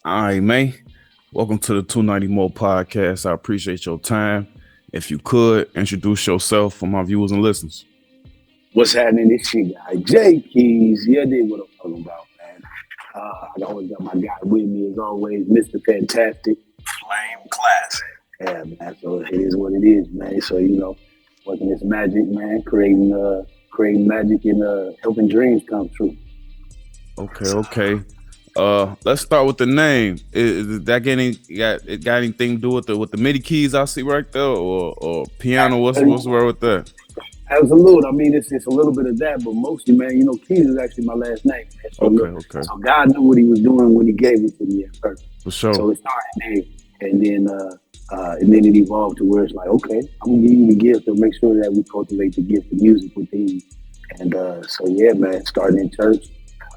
All right, man. Welcome to the 290 Mo podcast. I appreciate your time. If you could introduce yourself for my viewers and listeners. What's happening? This shit guy, J Keys. Yeah, did what I'm talking about, man. I always got my guy with me as always, Mr. Fantastic. Phlame classic. Yeah, man. So it is what it is, man. So working this magic, man, creating magic and helping dreams come true. Okay. Let's start with the name. Is that got anything to do with the MIDI keys I see right there, or piano? What's the word with that? Absolute. I mean, it's a little bit of that, but mostly, man, Keys is actually my last name. Man. So, Okay. So God knew what He was doing when He gave it to me at first. For sure. So it started there, and then it evolved to where it's like, okay, I'm gonna give you the gift to make sure that we cultivate the gift of music within you. And so yeah, man, starting in church,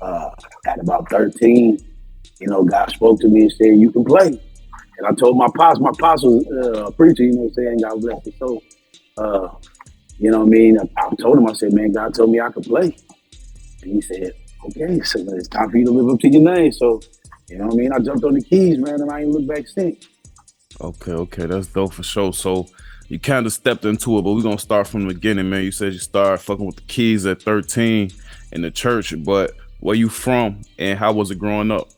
at about 13, God spoke to me and said, "You can play." And I told my pops was a preacher, saying, God bless his soul. You know what I mean? I told him, I said, man, God told me I could play. And he said, okay, so it's time for you to live up to your name. So, you know what I mean? I jumped on the keys, man, and I ain't looked back since. Okay. That's dope for sure. So you kind of stepped into it, but we're going to start from the beginning, man. You said you started fucking with the keys at 13 in the church, but where you from and how was it growing up?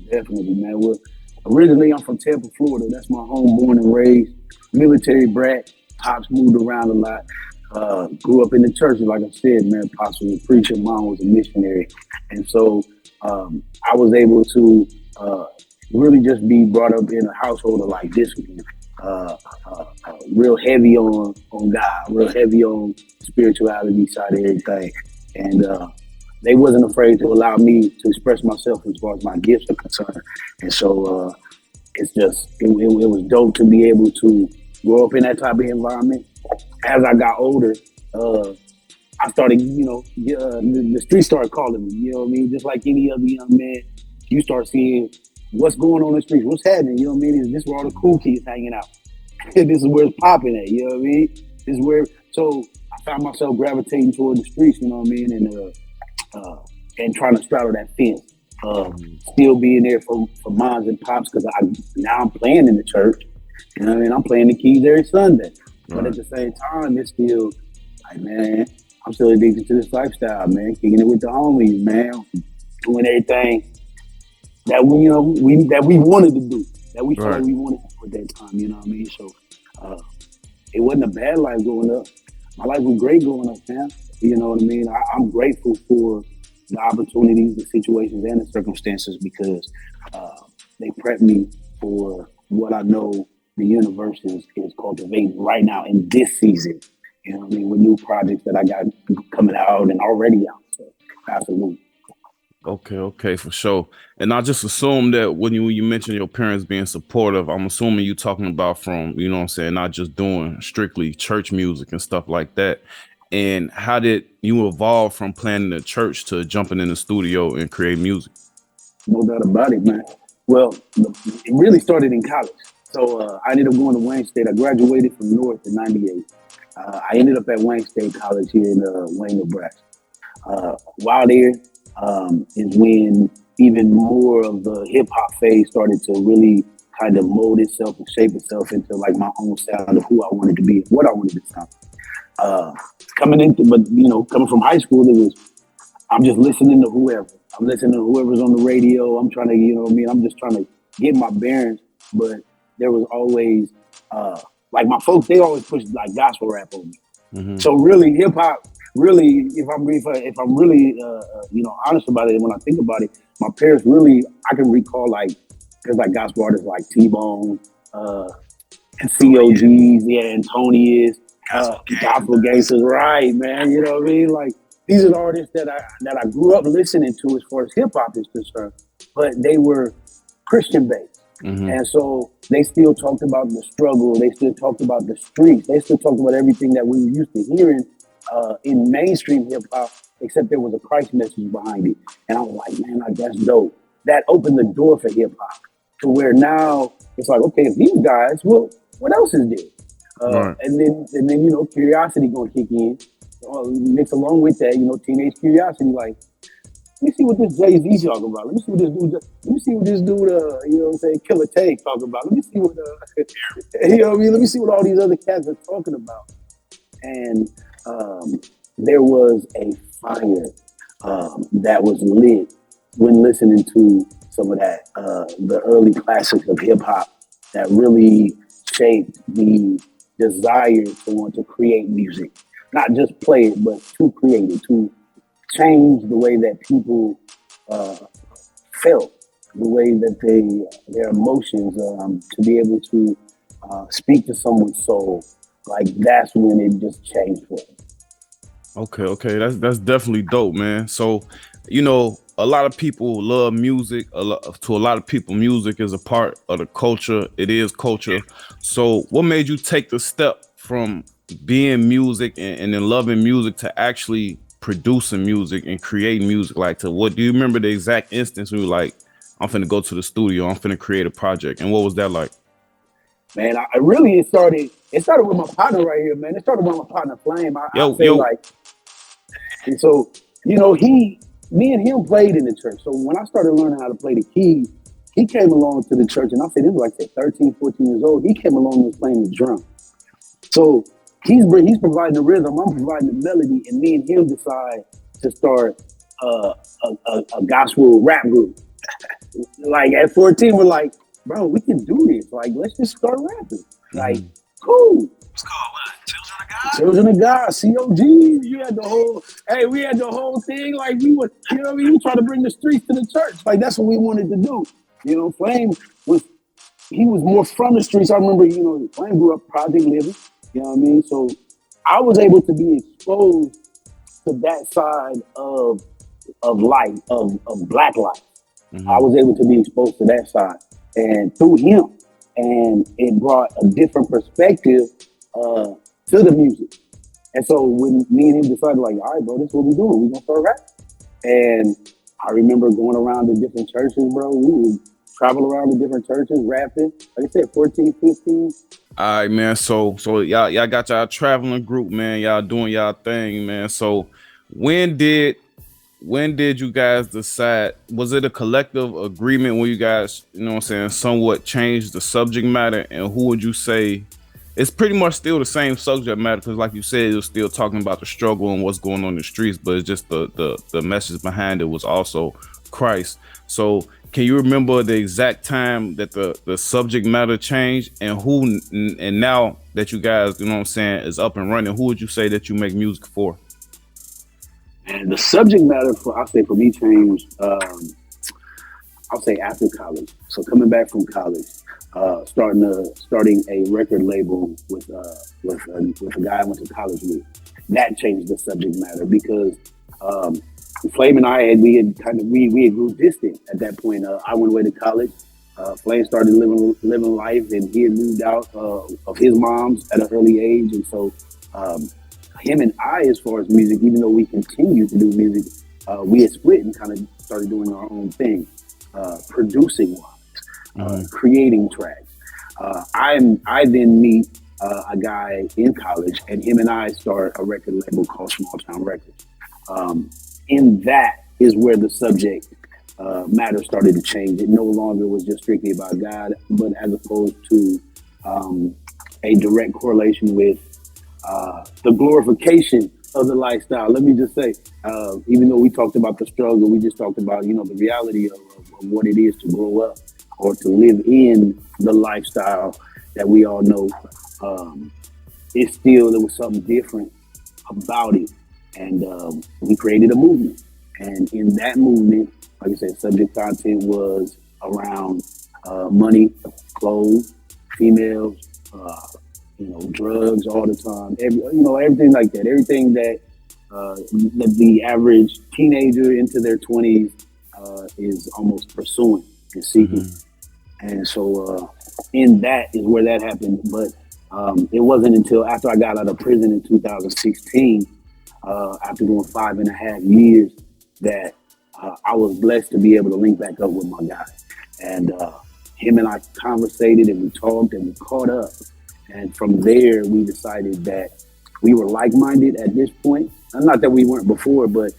Definitely, man. Well, originally, I'm from Tampa, Florida. That's my home, born and raised. Military brat. Pops moved around a lot. Grew up in the church, like I said, man. Pops was a preacher, mom was a missionary, and so I was able to really just be brought up in a household of like discipline, real heavy on God, real heavy on spirituality side of everything, and they wasn't afraid to allow me to express myself as far as my gifts are concerned, and so it was dope to be able to grow up in that type of environment. As I got older, I started, the street started calling me, you know what I mean? Just like any other young man, you start seeing what's going on in the streets, what's happening, you know what I mean? Is this where all the cool kids hanging out? This is where it's popping at, you know what I mean? This is where, so I found myself gravitating toward the streets, you know what I mean? And trying to straddle that fence. Still being there for moms and pops, because now I'm playing in the church. You know what I mean? I'm playing the keys every Sunday. But at the same time, it's still like, man, I'm still addicted to this lifestyle, man. Kicking it with the homies, man. Doing everything that we wanted to do, that we felt like we wanted to do at that time, you know what I mean? So it wasn't a bad life growing up. My life was great growing up, man. You know what I mean? I'm grateful for the opportunities, the situations, and the circumstances, because they prepped me for what I know the universe is cultivating right now in this season. You know what I mean? With new projects that I got coming out and already out. So, absolutely. Okay, for sure. And I just assume that when you mention your parents being supportive, I'm assuming you talking about from, you know what I'm saying, not just doing strictly church music and stuff like that. And how did you evolve from playing in the church to jumping in the studio and create music? No doubt about it, man. Well, it really started in college. So I ended up going to Wayne State. I graduated from North in '98. I ended up at Wayne State College here in Wayne, Nebraska. While there is when even more of the hip hop phase started to really kind of mold itself and shape itself into like my own sound of who I wanted to be and what I wanted to sound. Coming from high school, I'm just listening to whoever. I'm listening to whoever's on the radio. I'm trying to, you know what I mean? I'm just trying to get my bearings. But there was always, like my folks, they always pushed like gospel rap on me. Mm-hmm. So really hip hop, really, if I'm really, honest about it, when I think about it, my parents really, I can recall like, there's like gospel artists like T-Bone, and COGs, and Tony is, Gospel Gangsters, right, man. You know what I mean? Like, these are the artists that I grew up listening to as far as hip hop is concerned, but they were Christian based. Mm-hmm. And so they still talked about the struggle. They still talked about the streets. They still talked about everything that we were used to hearing in mainstream hip hop, except there was a Christ message behind it. And I was like, man, like, that's dope. That opened the door for hip hop to where now it's like, okay, if these guys, well, what else is there? Right. And then curiosity gonna kick in. Mixed along with that, teenage curiosity, like, me see what this Jay-Z talking about. Let me see what this dude. Let me see what this dude. You know what I'm saying? Killer Tay talking about. Let me see what. You know what I mean? Let me see what all these other cats are talking about. And there was a fire that was lit when listening to some of that, the early classics of hip hop that really shaped the desire to want to create music, not just play it, but to create it, to change the way that people felt, the way that their emotions, to be able to speak to someone's soul. Like that's when it just changed for them. Okay, that's definitely dope, man. So, a lot of people love music. To a lot of people, music is a part of the culture. It is culture. So, what made you take the step from being music and then loving music to actually producing music and creating music? Like, to what do you remember the exact instance where you were like, I'm finna go to the studio, I'm finna create a project, and what was that like? Man, I really it started with my partner right here, man. It started with my partner Phlame. I Yo, say yo, like, and so me and him played in the church. So when I started learning how to play the keys, he came along to the church, and I said this was like 13, 14 years old. He came along and was playing the drum. So he's providing the rhythm, I'm providing the melody, and me and him decide to start a gospel rap group. Like at 14, we're like, bro, we can do this. Like, let's just start rapping. Like, cool. It's called what? Children of God? Children of God, COG. You had the whole, we had the whole thing. Like, we were, you know what I mean? We tried to bring the streets to the church. Like, that's what we wanted to do. You know, Phlame he was more from the streets. I remember, Phlame grew up project living. You know what I mean? So I was able to be exposed to that side of life, of black life. Mm-hmm. I was able to be exposed to that side, and through him, and it brought a different perspective to the music. And so when me and him decided, like, all right, bro, this is what we doing. We gonna start rapping. And I remember going around to different churches, bro. We would travel around to different churches, rapping. Like I said, 14, 15. All right, man. So y'all got y'all traveling group, man. Y'all doing y'all thing, man. So when did you guys decide? Was it a collective agreement when you guys, somewhat changed the subject matter? And who would you say it's pretty much still the same subject matter? Because like you said, you're still talking about the struggle and what's going on in the streets, but it's just the message behind it was also Christ. So can you remember the exact time that the subject matter changed, and and now that you guys, is up and running, who would you say that you make music for? And the subject matter I'll say for me changed, I'll say after college. So coming back from college, starting a record label with a guy I went to college with. That changed the subject matter because Phlame and I we grew distant at that point. I went away to college. Phlame started living life, and he had moved out of his mom's at an early age, and so him and I, as far as music, even though we continued to do music, we had split and kind of started doing our own thing, producing wise, creating tracks. I then meet a guy in college, and him and I start a record label called Small Town Records. In that is where the subject matter started to change. It no longer was just strictly about God, but as opposed to a direct correlation with the glorification of the lifestyle. Let me just say, even though we talked about the struggle, we just talked about, the reality of what it is to grow up or to live in the lifestyle that we all know. There was something different about it. And we created a movement. And in that movement, like I said, subject content was around money, clothes, females, drugs all the time. Everything like that. Everything that the average teenager into their 20s is almost pursuing and seeking. Mm-hmm. And so in that is where that happened. But it wasn't until after I got out of prison in 2016, after doing 5.5 years, that I was blessed to be able to link back up with my guy. And him and I conversated, and we talked, and we caught up. And from there, we decided that we were like-minded at this point. Not that we weren't before, but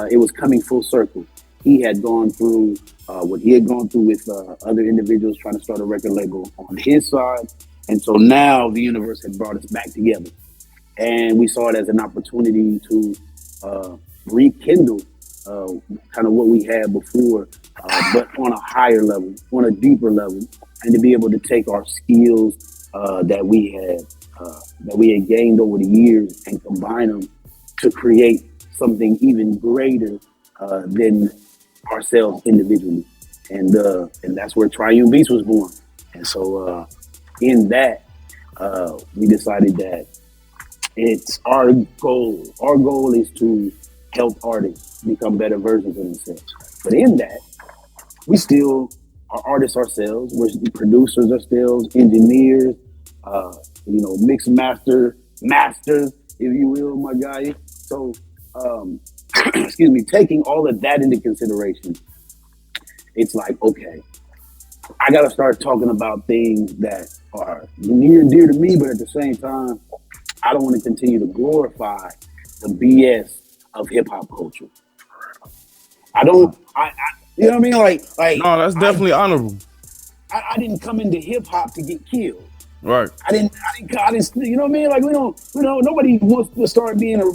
it was coming full circle. he had gone through what he had gone through with other individuals trying to start a record label on his side. And so now the universe had brought us back together. And we saw it as an opportunity to rekindle kind of what we had before, but on a higher level, on a deeper level, and to be able to take our skills that we had gained over the years and combine them to create something even greater than ourselves individually, and that's where Triune Beats was born. And so in that, we decided that it's our goal. Our goal is to help artists become better versions of themselves. But in that, we still are artists ourselves. We're producers ourselves, engineers, mix masters, if you will, my guy. So, excuse me, taking all of that into consideration, it's like, okay, I got to start talking about things that are near and dear to me, but at the same time, I don't want to continue to glorify the BS of hip hop culture. I don't, you know what I mean? Like No, that's definitely honorable. I didn't come into hip hop to get killed. Right. I didn't, you know what I mean? Like nobody wants to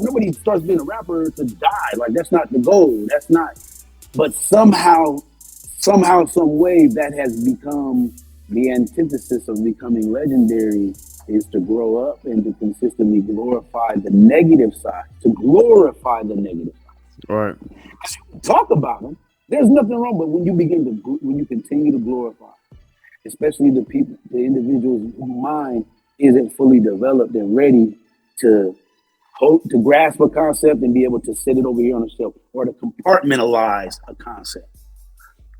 nobody starts being a rapper to die. Like that's not the goal. That's not, but somehow, some way that has become the antithesis of becoming legendary is to grow up and to consistently glorify the negative side, Right. Talk about them. There's nothing wrong, but when you continue to glorify, especially the individuals whose mind isn't fully developed and ready to grasp a concept and be able to sit it over here on a shelf or to compartmentalize a concept.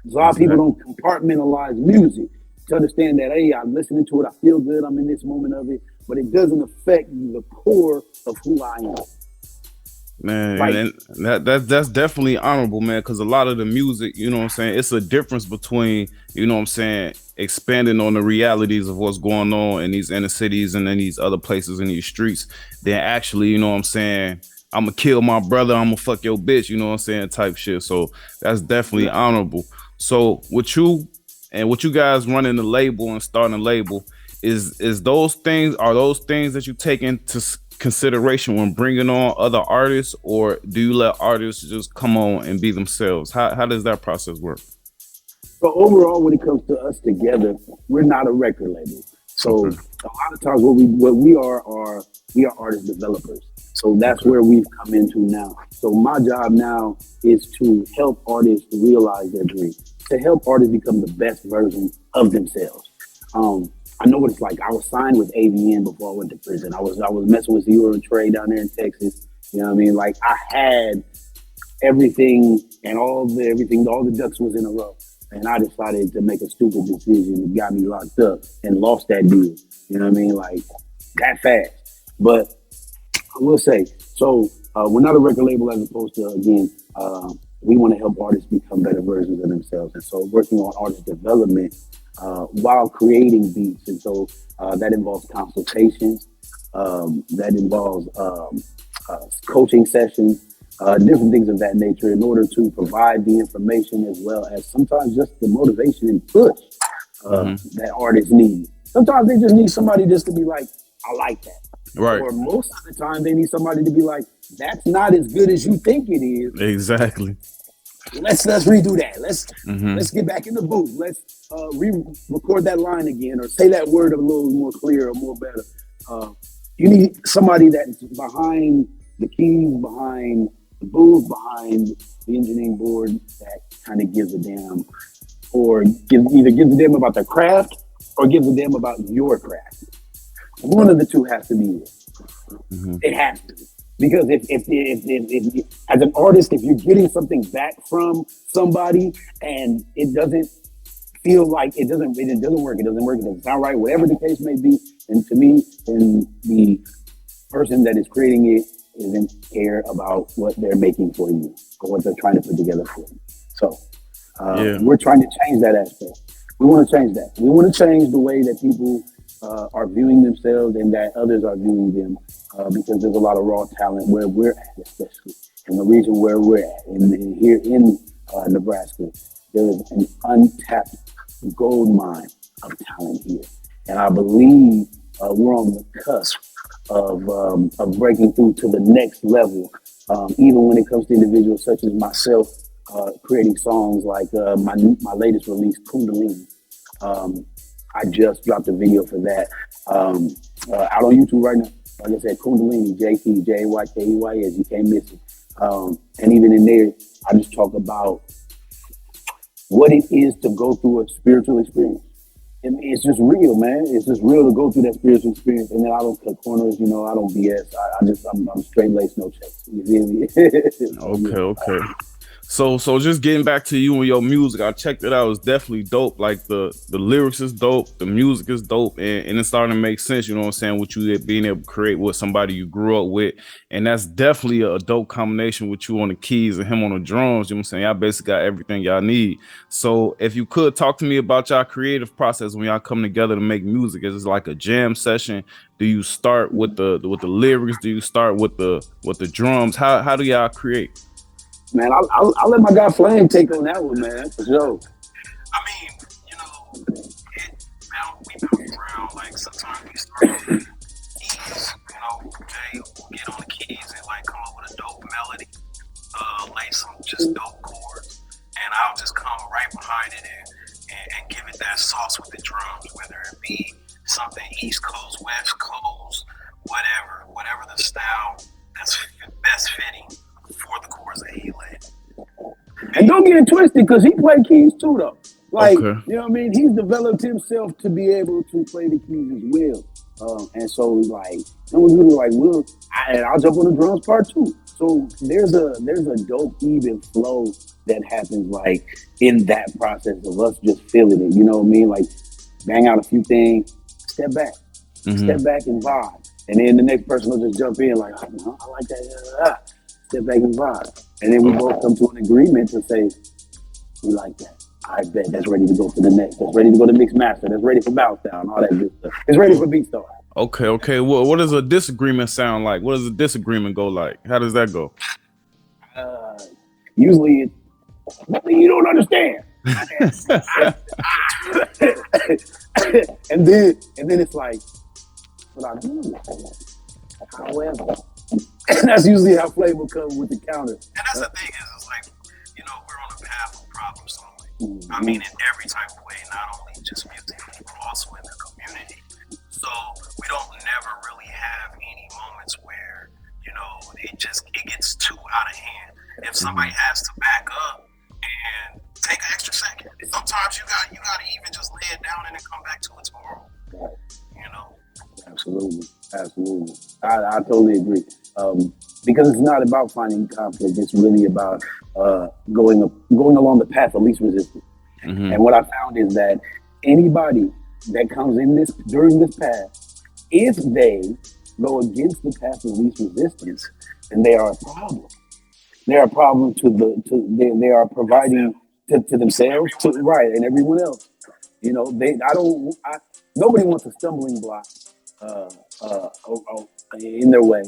A lot of people don't compartmentalize music to understand that, hey, I'm listening to it, I feel good, I'm in this moment of it, but it doesn't affect the core of who I am. Man, right. And that's definitely honorable, man, because a lot of the music, you know what I'm saying, it's a difference between, you know what I'm saying, expanding on the realities of what's going on in these inner cities and in these other places in these streets, than actually, you know what I'm saying, I'm gonna kill my brother, I'm gonna fuck your bitch, you know what I'm saying, type shit. So that's definitely honorable. So what you guys running the label and starting a label, are those things that you take into consideration when bringing on other artists, or do you let artists just come on and be themselves? How does that process work? So overall, when it comes to us together, we're not a record label. So a lot of times what we are artist developers. So that's where we've come into now. So my job now is to help artists realize their dream, to help artists become the best version of themselves. I know what it's like. I was signed with AVN before I went to prison. I was messing with Zero and Trey down there in Texas. You know what I mean? Like I had everything and all the ducks was in a row. And I decided to make a stupid decision that got me locked up and lost that deal. You know what I mean? Like that fast. But I will say, so we're not a record label as opposed to, again, we want to help artists become better versions of themselves. And so working on artist development while creating beats. And so that involves consultations, that involves coaching sessions, different things of that nature in order to provide the information as well as sometimes just the motivation and push that artists need. Sometimes they just need somebody just to be like, I like that. Right. Or most of the time they need somebody to be like, that's not as good as you think it is. Exactly. Let's redo that. Let's get back in the booth. Let's re-record that line again or say that word a little more clear or more better. You need somebody that's behind the keys, behind the booth, behind the engineering board that kind of gives a damn, or either gives a damn about their craft or gives a damn about your craft. One of the two has to be it. It has to. Because if as an artist, if you're getting something back from somebody and it doesn't feel like it doesn't work, it doesn't sound right, whatever the case may be, and to me, then the person that is creating it doesn't care about what they're making for you or what they're trying to put together for you. So we're trying to change that aspect. We want to change that. We want to change the way that people are viewing themselves and that others are viewing them, because there's a lot of raw talent where we're at, especially, and the region where we're at, here in Nebraska. There is an untapped gold mine of talent here, and I believe we're on the cusp of breaking through to the next level. Even when it comes to individuals such as myself, creating songs like my latest release, Kundalini. I just dropped a video for that out on YouTube right now. Like I said, Kundalini, JTJYKEYS, you can't miss it. And even in there, I just talk about what it is to go through a spiritual experience. And it's just real, man. It's just real to go through that spiritual experience. And then I don't cut corners, you know, I don't BS. I'm straight laced, no checks. You feel me? Okay. So just getting back to you and your music, I checked it out. It's definitely dope. Like the lyrics is dope, the music is dope, and it's starting to make sense, you know what I'm saying, with you being able to create with somebody you grew up with. And that's definitely a dope combination with you on the keys and him on the drums. You know what I'm saying? Y'all basically got everything y'all need. So if you could talk to me about y'all creative process when y'all come together to make music. Is it like a jam session? Do you start with the lyrics? Do you start with the drums? How do y'all create? Man, I'll let my guy Phlame take on that one, man, for sure. I mean, you know, we bounce around. Like sometimes we start on the keys, you know, Jay will get on the keys and like come up with a dope melody, lay some just dope chords, and I'll just come right behind it and give it that sauce with the drums, whether it be something East Coast, West Coast, whatever the style that's best fitting for the chords that he laid. And don't get it twisted, because he played keys too, though. Like, okay. You know what I mean? He's developed himself to be able to play the keys as well. And so, like, I'll jump on the drums part too. So there's a dope even flow that happens, like, in that process of us just feeling it. You know what I mean? Like, bang out a few things, step back and vibe. And then the next person will just jump in like, I like that. Step back and vibe. And then we both come to an agreement to say, we like that. I bet that's ready to go to the next. That's ready to go to mix master. That's ready for bounce down, all that good stuff. It's ready for beat start. Okay. Well, what does a disagreement sound like? What does a disagreement go like? How does that go? Usually it's nothing you don't understand. and then it's like, what I do. However, that's usually how Phlame will come with the counter. And that's the thing is, it's like, you know, we're on a path of problem solving. Mm-hmm. I mean, in every type of way, not only just music, but also in the community. So we don't never really have any moments where, you know, it gets too out of hand. If somebody has to back up and take an extra second, sometimes you got to even just lay it down and then come back to it tomorrow. You know. Absolutely. I totally agree. Because it's not about finding conflict. It's really about going along the path of least resistance. Mm-hmm. And what I found is that anybody that comes in during this path, if they go against the path of least resistance, then they are a problem. They're a problem they are providing to themselves, right, and everyone else. You know, nobody wants a stumbling block in their way.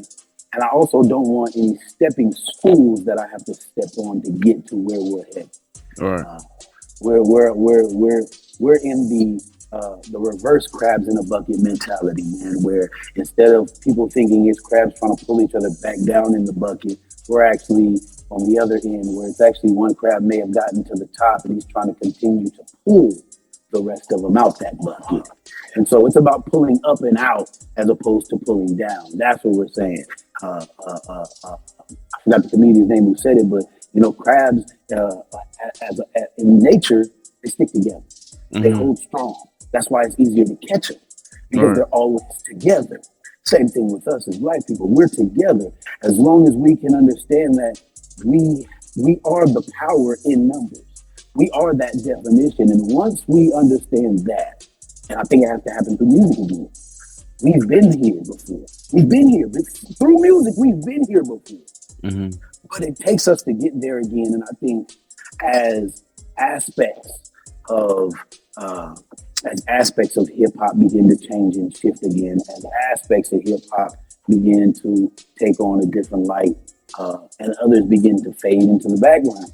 And I also don't want any stepping stools that I have to step on to get to where we're headed. All right. We're in the reverse crabs in a bucket mentality, man, where instead of people thinking it's crabs trying to pull each other back down in the bucket, we're actually on the other end where it's actually one crab may have gotten to the top and he's trying to continue to pull the rest of them out that bucket. And so it's about pulling up and out as opposed to pulling down. That's what we're saying. I forgot the comedian's name who said it, but you know, crabs in nature, they stick together. Mm-hmm. They hold strong. That's why it's easier to catch them because they're always together. Same thing with us as Black people. We're together as long as we can understand that we are the power in numbers. We are that definition. And once we understand that, and I think it has to happen through music again. We've been here before. We've been here. Through music, we've been here before. Mm-hmm. But it takes us to get there again. And I think as aspects of hip hop begin to change and shift again, as aspects of hip hop begin to take on a different light, and others begin to fade into the background,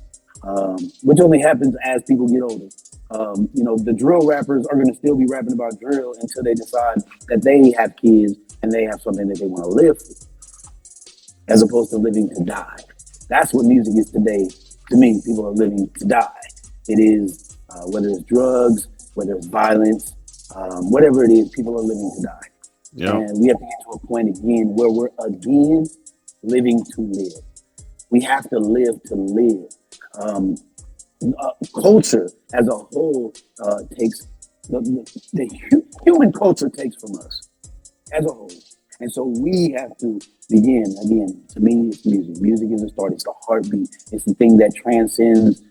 which only happens as people get older. The drill rappers are going to still be rapping about drill until they decide that they have kids and they have something that they want to live for, as opposed to living to die. That's what music is today. To me, people are living to die. It is, whether it's drugs, whether it's violence, whatever it is, people are living to die. Yeah. And we have to get to a point again where we're again living to live. We have to live to live. Culture as a whole takes the human culture takes from us as a whole. And so we have to begin again. To me, it's music. Music is the start. It's the heartbeat. It's the thing that transcends,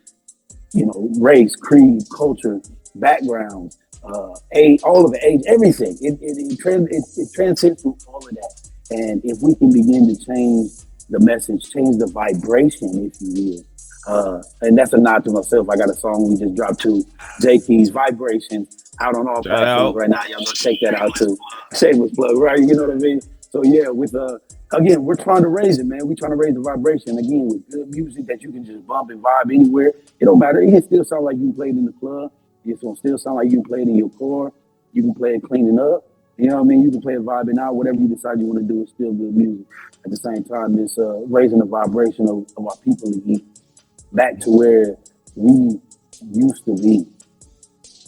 race, creed, culture, backgrounds, all of it, age, everything. It transcends through all of that. And if we can begin to change the message, change the vibration, if you will. And that's a nod to myself. I got a song we just dropped to J Keys, Vibration, out on all platforms right now. Y'all go check that out too. Shameless plug, right? You know what I mean? So yeah, with again, we're trying to raise it, man. We're trying to raise the vibration again with good music that you can just bump and vibe anywhere. It don't matter. It can still sound like you played in the club. It's gonna still sound like you played in your car. You can play it cleaning up. You know what I mean? You can play it vibing out. Whatever you decide you want to do is still good music. At the same time, it's raising the vibration of our people again back to where we used to be.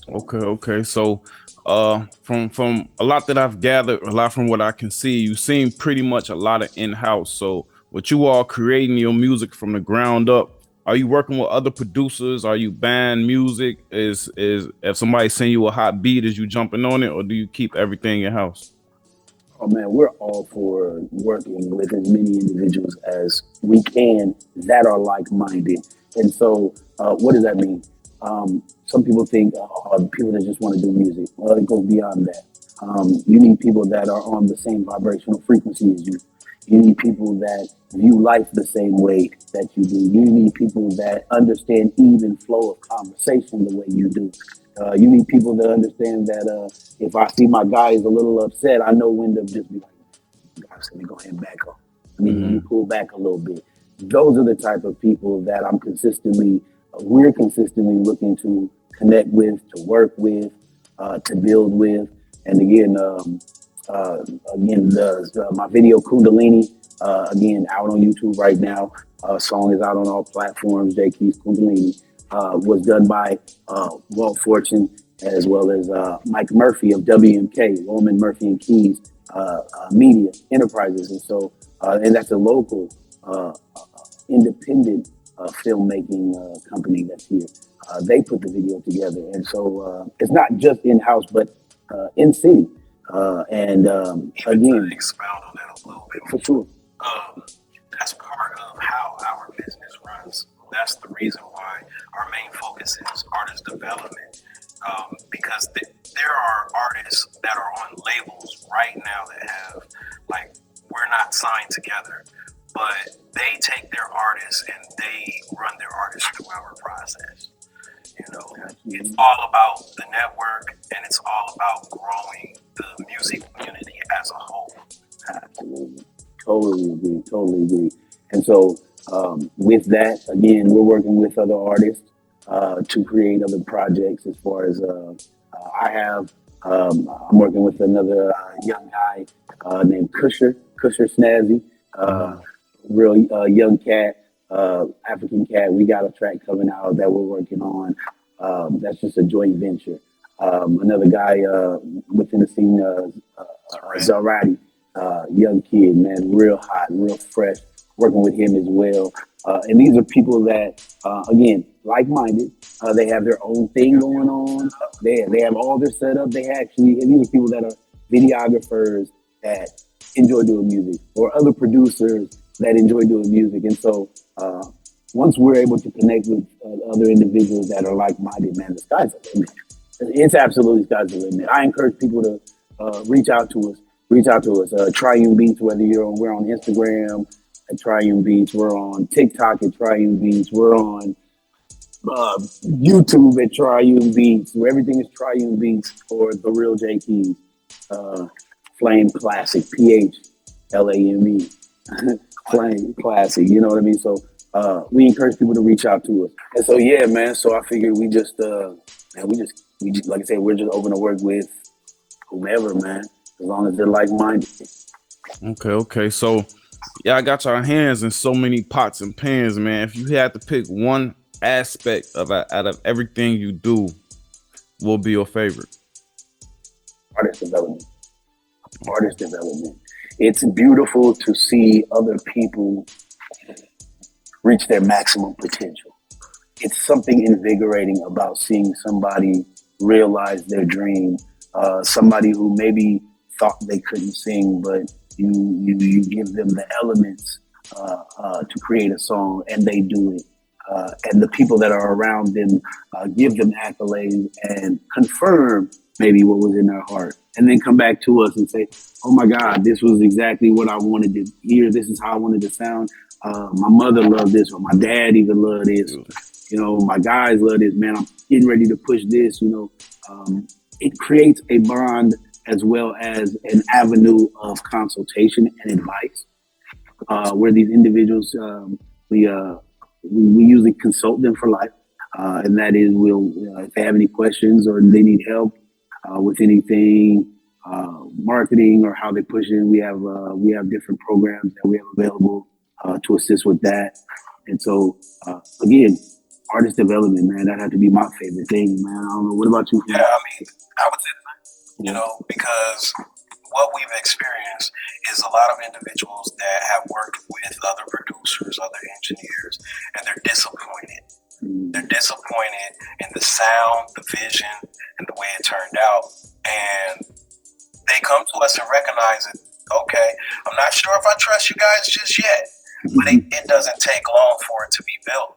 Okay. So, from a lot that I've gathered, a lot from what I can see, you seem pretty much a lot of in-house. So, what you all creating your music from the ground up? Are you working with other producers? Are you band music? Is if somebody send you a hot beat, is you jumping on it, or do you keep everything in house? Oh man, we're all for working with as many individuals as we can that are like-minded. And so, what does that mean? Some people think people that just want to do music. Well, it goes beyond that. You need people that are on the same vibrational frequency as you. You need people that view life the same way that you do. You need people that understand even flow of conversation the way you do. You need people that understand that if I see my guy is a little upset, I know when to just be like, gosh, let me go ahead and back up. Let me pull back a little bit. Those are the type of people that we're consistently looking to connect with, to work with, to build with. And again, my video Kundalini, again, out on YouTube right now. Song is out on all platforms. J Keys Kundalini was done by Walt Fortune as well as Mike Murphy of WMK, Roman Murphy and Keys Media Enterprises. And so, and that's a local independent filmmaking company that's here. They put the video together. And so it's not just in-house, but in city. Again, expound on that a little bit. For sure. That's part of how our business runs. That's the reason why our main focus is artist development. Because there are artists that are on labels right now that have, we're not signed together, but they take their artists and they run their artists through our process. It's all about the network and it's all about growing the music community as a whole. Absolutely. Totally agree. And so with that, again, we're working with other artists to create other projects as far as I'm working with another young guy named Kusher Snazzy, real young cat, African cat. We got a track coming out that we're working on. That's just a joint venture. Another guy within the scene, Zarati, young kid, man, real hot, real fresh, working with him as well. And these are people that, again, like-minded. They have their own thing going on. They have all their setup. These are people that are videographers that enjoy doing music, or other producers that enjoy doing music. And so once we're able to connect with other individuals that are like-minded, man, the sky's the limit. It's absolutely sky's the limit. I encourage people to reach out to us. Triune Beats, whether we're on Instagram at Triune Beats, we're on TikTok at Triune Beats, we're on YouTube at Triune Beats, where everything is Triune Beats, or The Real J Keys, Phlame Classic, PHLAME, Phlame Classic, you know what I mean? So we encourage people to reach out to us. And so, yeah, man. So I figured we just, like I said, we're just open to work with whomever, man, as long as they're like-minded. Okay. So, yeah, I got your hands in so many pots and pans, man. If you had to pick one aspect of out of everything you do, what would be your favorite? Artist development. Artist development. It's beautiful to see other people reach their maximum potential. It's something invigorating about seeing somebody realize their dream. Somebody who maybe thought they couldn't sing, but you give them the elements to create a song, and they do it. And the people that are around them give them accolades and confirm maybe what was in their heart, and then come back to us and say, "Oh my God, this was exactly what I wanted to hear. This is how I wanted to sound. My mother loved this, or my dad even loved this. You know, my guys love this. Man, I'm getting ready to push this. You know, it creates a bond as well as an avenue of consultation and advice, where these individuals we usually consult them for life, and that is if they have any questions or they need help with anything, marketing or how they push it. We have different programs that we have available to assist with that. And so again, artist development, man, that had to be my favorite thing, man. I don't know. What about you? Yeah, I mean, I would say, you know, because what we've experienced is a lot of individuals that have worked with other producers, other engineers, and they're disappointed. They're disappointed in the sound, the vision, and the way it turned out. And they come to us and recognize it. Okay, I'm not sure if I trust you guys just yet, but it doesn't take long for it to be built.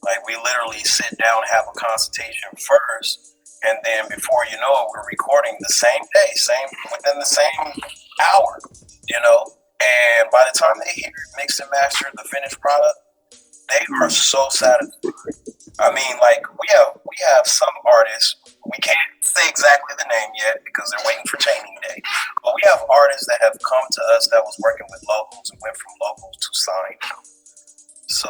Like, we literally sit down, have a consultation first, and then before you know it, we're recording the same day, within the same hour, you know. And by the time they hear it, mixed and mastered, the finished product, they are so satisfied. I mean, like, we have some artists, we can't say exactly the name yet because they're waiting for training day, but we have artists that have come to us that was working with locals and went from locals to signed. So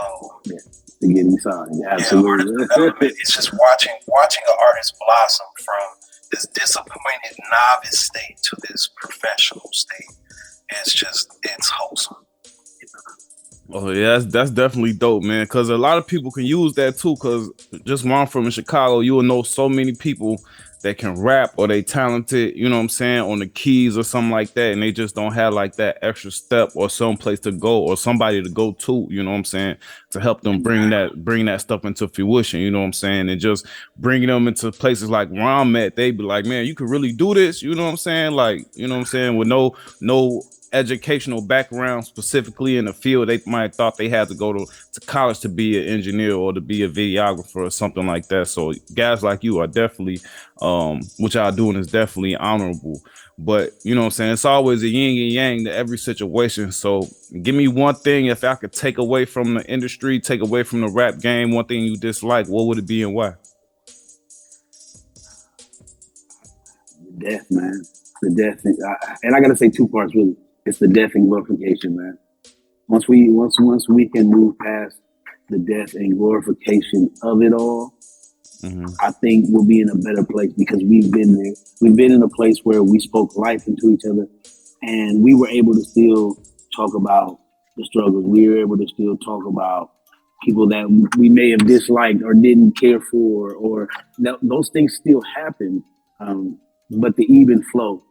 to get inside, absolutely. Yeah, it's just watching an artist blossom from this disappointed novice state to this professional state. It's wholesome. Oh yeah, that's definitely dope, man. Because a lot of people can use that too. Because just where I'm from in Chicago, you will know so many people that can rap or they talented, you know what I'm saying, on the keys or something like that, and they just don't have like that extra step or some place to go or somebody to go to, you know what I'm saying, to help them bring that stuff into fruition, you know what I'm saying, and just bringing them into places like where I'm at, they be like, man, you could really do this, you know what I'm saying, like, you know what I'm saying, with no educational background specifically in the field. They might have thought they had to go to college to be an engineer or to be a videographer or something like that. So guys like you are definitely what y'all doing is definitely honorable. But you know what I'm saying, it's always a yin and yang to every situation. So give me one thing, if I could take away from the industry, take away from the rap game, one thing you dislike, what would it be and why? Death, man. The death, and I gotta say two parts really. It's the death and glorification, man. Once we can move past the death and glorification of it all, I think we'll be in a better place because we've been there. We've been in a place where we spoke life into each other, and we were able to still talk about the struggles. We were able to still talk about people that we may have disliked or didn't care for, or those things still happen. But the even flow,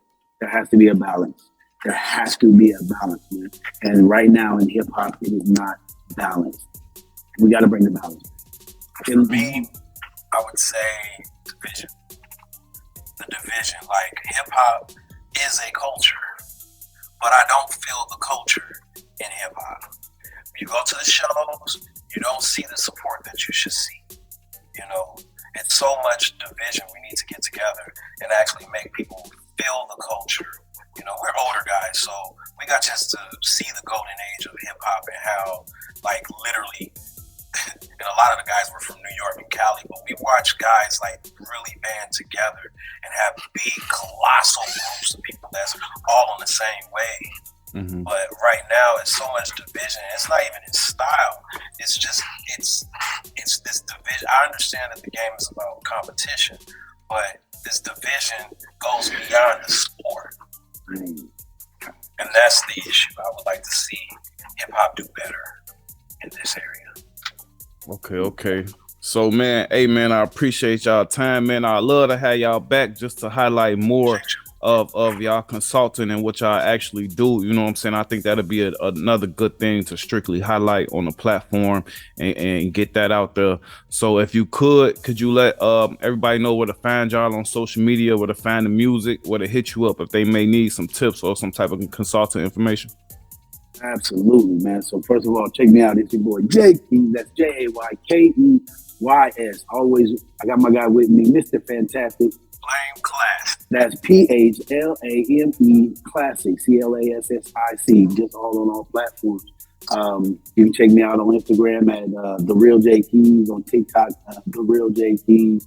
there has to be a balance. There has to be a balance, man. And right now in hip hop, it is not balanced. We got to bring the balance. For me, I would say division. The division, like, hip hop is a culture, but I don't feel the culture in hip hop. You go to the shows, you don't see the support that you should see. You know, it's so much division. We need to get together and actually make people feel the culture. You know, we're older guys, so we got a chance to see the golden age of hip hop and how, like, literally, and a lot of the guys were from New York and Cali, but we watched guys like really band together and have big, colossal groups of people that's all on the same wave. But right now, it's so much division. It's not even in style. It's just it's this division. I understand that the game is about competition, but this division goes beyond the sport, and that's the issue. I would like to see hip hop do better in this area. Okay. So, man, hey, man, I appreciate y'all time, man. I love to have y'all back just to highlight more of y'all consulting and what y'all actually do. You know what I'm saying? I think that'll be another good thing to strictly highlight on the platform and get that out there. So if you could you let everybody know where to find y'all on social media, where to find the music, where to hit you up if they may need some tips or some type of consulting information? Absolutely, man. So first of all, check me out. It's your boy Jaykeys. That's JAYKEYS. Always, I got my guy with me, Mr. Fantastic. Phlame Class. That's PHLAME Classic, CLASSIC. Just all on all platforms. You can check me out on Instagram at The Real Jaykeys, on TikTok, The Real Jaykeys.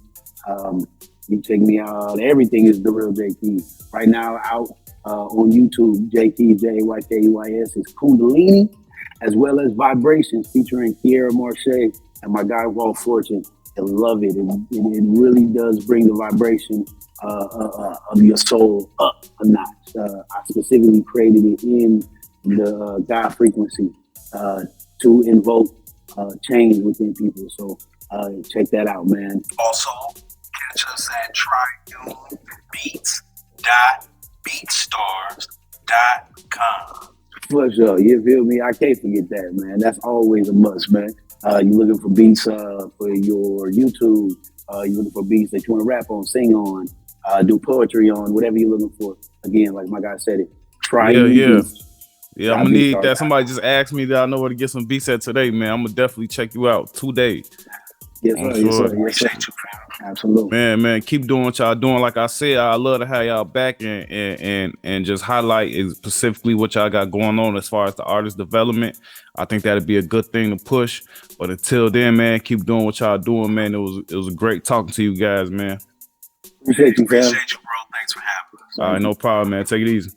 You can check me out. Everything is The Real Jaykeys. Right now, out on YouTube, Jaykeys, JAYKEYS is Kundalini, as well as Vibrations featuring Kiera Marche and my guy Walt Fortune. I love it. It really does bring the vibration of your soul up a notch. I specifically created it in the God frequency to invoke change within people. So check that out, man. Also, catch us at triunebeats.beatstars.com. For sure. You feel me? I can't forget that, man. That's always a must, man. You looking for beats for your YouTube. You looking for beats that you want to rap on, sing on, do poetry on, whatever you're looking for. Again, like my guy said it. Yeah, I'm gonna need that. Somebody just asked me that I know where to get some beats at today, man. I'm gonna definitely check you out today. Yes, sir. Yes, sir. Yes, sir. Absolutely. Man, keep doing what y'all doing. Like I said, I love to have y'all back and just highlight specifically what y'all got going on as far as the artist development. I think that'd be a good thing to push. But until then, man, keep doing what y'all doing, man. It was great talking to you guys, man. Appreciate you, bro. Appreciate you, bro. Thanks for having us. All right, no problem, man. Take it easy.